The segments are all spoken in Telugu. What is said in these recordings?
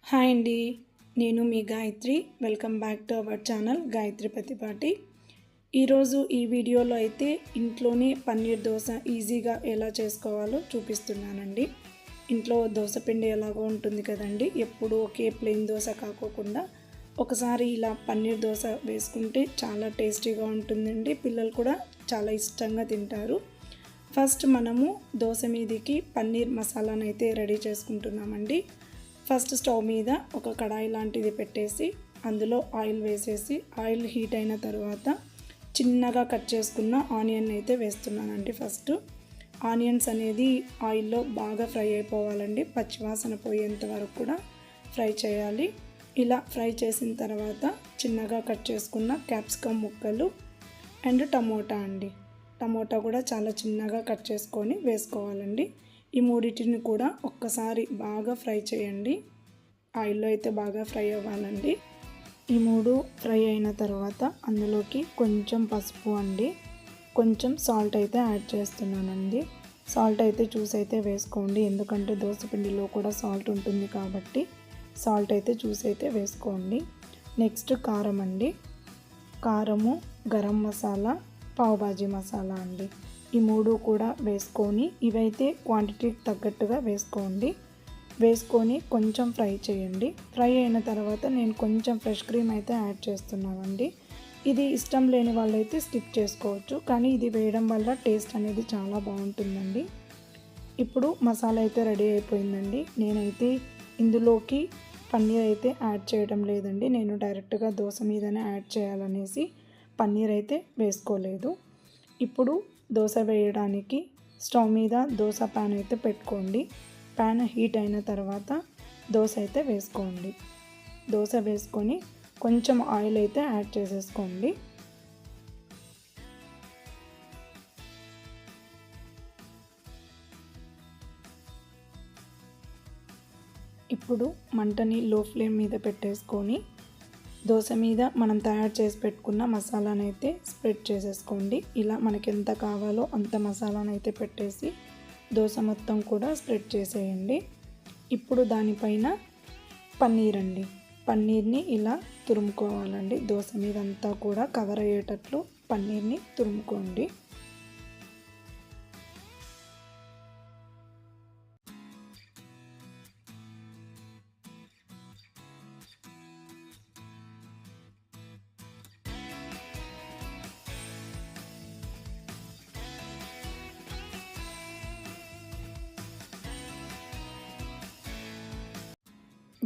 హాయ్ అండి, నేను మీ Gayatri. Welcome back to our channel Gayatri Patipati. ఈరోజు ఈ వీడియోలో అయితే ఇంట్లోనే పన్నీర్ దోశ ఈజీగా ఎలా చేసుకోవాలో చూపిస్తున్నానండి. ఇంట్లో దోశ పిండి ఎలాగో ఉంటుంది కదండి, ఎప్పుడు ఒకే ప్లెయిన్ దోశ కాకోకుండా ఒకసారి ఇలా పన్నీర్ దోశ వేసుకుంటే చాలా టేస్టీగా ఉంటుందండి. పిల్లలు కూడా చాలా ఇష్టంగా తింటారు. ఫస్ట్ మనము దోశ మీదకి పన్నీర్ మసాలాను అయితే రెడీ చేసుకుంటున్నామండి. ఫస్ట్ స్టవ్ మీద ఒక కడాయి లాంటిది పెట్టేసి అందులో ఆయిల్ వేసేసి ఆయిల్ హీట్ అయిన తర్వాత చిన్నగా కట్ చేసుకున్న ఆనియన్ అయితే వేస్తున్నానండి. ఫస్ట్ ఆనియన్స్ అనేది ఆయిల్లో బాగా ఫ్రై అయిపోవాలండి, పచ్చివాసన పోయేంత వరకు కూడా ఫ్రై చేయాలి. ఇలా ఫ్రై చేసిన తర్వాత చిన్నగా కట్ చేసుకున్న క్యాప్సికమ్ ముక్కలు అండ్ టమోటా కూడా చాలా చిన్నగా కట్ చేసుకొని వేసుకోవాలండి. ఈ మూడింటిని కూడా ఒక్కసారి బాగా ఫ్రై చేయండి. ఆయిల్లో అయితే బాగా ఫ్రై అవ్వాలండి. ఈ మూడు ఫ్రై అయిన తర్వాత అందులోకి కొంచెం పసుపు అండి, కొంచెం సాల్ట్ అయితే యాడ్ చేస్తున్నానండి. సాల్ట్ అయితే చూసి అయితే వేసుకోండి, ఎందుకంటే దోసపిండిలో కూడా సాల్ట్ ఉంటుంది కాబట్టి సాల్ట్ అయితే చూసి అయితే వేసుకోండి. నెక్స్ట్ కారం అండి, కారము, గరం మసాలా, పావుబాజీ మసాలా అండి. ఈ మూడు కూడా వేసుకొని ఇవైతే క్వాంటిటీకి తగ్గట్టుగా వేసుకొని కొంచెం ఫ్రై చేయండి. ఫ్రై అయిన తర్వాత నేను కొంచెం ఫ్రెష్ క్రీమ్ అయితే యాడ్ చేస్తున్నానండి. ఇది ఇష్టం లేని వాళ్ళైతే స్కిప్ చేసుకోవచ్చు, కానీ ఇది వేయడం వల్ల టేస్ట్ అనేది చాలా బాగుంటుందండి. ఇప్పుడు మసాలా అయితే రెడీ అయిపోయిందండి. నేనైతే ఇందులోకి పన్నీర్ అయితే యాడ్ చేయడం లేదండి, నేను డైరెక్ట్గా దోశ మీదనే యాడ్ చేయాలనేసి పన్నీర్ అయితే వేసుకోలేదు. ఇప్పుడు దోశ వేయడానికి స్టవ్ మీద దోశ ప్యాన్ అయితే పెట్టుకోండి. ప్యాన్ హీట్ అయిన తర్వాత దోశ అయితే వేసుకోండి. దోశ వేసుకొని కొంచెం ఆయిల్ అయితే యాడ్ చేసేసుకోండి. ఇప్పుడు మంటని లో ఫ్లేమ్ మీద పెట్టేసుకొని దోశ మీద మనం తయారు చేసి పెట్టుకున్న మసాలాను అయితే స్ప్రెడ్ చేసేసుకోండి. ఇలా మనకి ఎంత కావాలో అంత మసాలాను అయితే పెట్టేసి దోశ మొత్తం కూడా స్ప్రెడ్ చేసేయండి. ఇప్పుడు దానిపైన పన్నీర్ని ఇలా తురుముకోవాలండి. దోశ మీద అంతా కూడా కవర్ అయ్యేటట్లు పన్నీర్ని తురుముకోండి.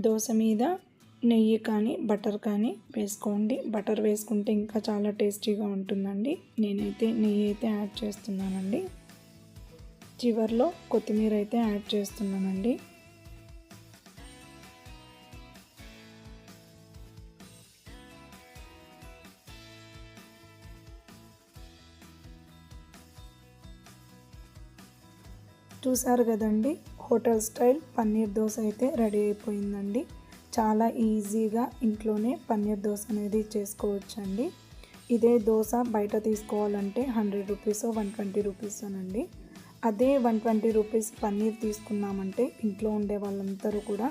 దోశ మీద నెయ్యి కానీ బటర్ కానీ వేసుకోండి. బటర్ వేసుకుంటే ఇంకా చాలా టేస్టీగా ఉంటుందండి. నేనైతే నెయ్యి అయితే యాడ్ చేస్తున్నానండి. చివర్లో కొత్తిమీర అయితే యాడ్ చేస్తున్నానండి. చూసారు కదండి, హోటల్ స్టైల్ పన్నీర్ దోశ అయితే రెడీ అయిపోయిందండి. చాలా ఈజీగా ఇంట్లోనే పన్నీర్ దోశ అనేది చేసుకోవచ్చండి. ఇదే దోశ బయట తీసుకోవాలంటే 100 రూపీస్ 120 రూపీస్ అనండి. అదే 120 రూపీస్ పన్నీర్ తీసుకున్నామంటే ఇంట్లో ఉండే వాళ్ళందరూ కూడా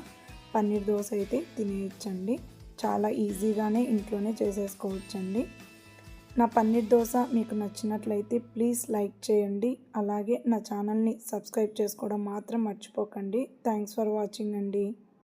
పన్నీర్ దోశ అయితే తినేయచ్చండి. చాలా ఈజీగానే ఇంట్లోనే చేసేసుకోవచ్చండి. నా పన్నీర్ దోశ మీకు నచ్చినట్లయితే ప్లీజ్ లైక్ చేయండి. అలాగే నా ఛానల్ని సబ్స్క్రైబ్ చేసుకోవడం మాత్రం మర్చిపోకండి. థ్యాంక్స్ ఫర్ వాచింగ్ అండి.